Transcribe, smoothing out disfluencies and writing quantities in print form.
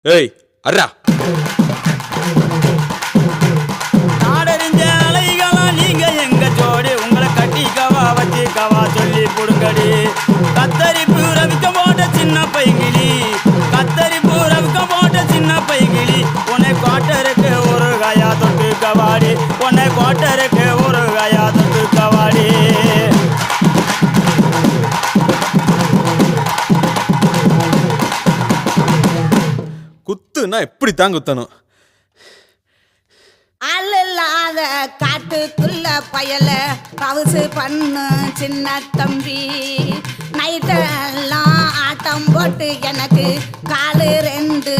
ஏய் அர்ரா நாடறிஞ்ச அலைகளா நீங்க எங்க ஜோடி உங்களை கட்டிக்கவா வச்சுக்கவா சொல்லி புடுங்கடி கத்தரிப்பு ரவிக்க போட்ட சின்ன பைகிளி கத்தரிப்பு ரவிக்க போட்ட சின்ன பைகிளி உன்னை கோட்டருக்கு ஒரு கயா தொட்டு கவாடி உன்னை கோட்டருக்கு ஒரு கயா தொட்டு கவாடி குத்துனா எப்படி தான் குத்தணும் அல்லாத காட்டுக்குள்ள பயல பவுசு பண்ணு சின்ன தம்பி நைட்டெல்லாம் ஆட்டம் போட்டு எனக்கு காலு 2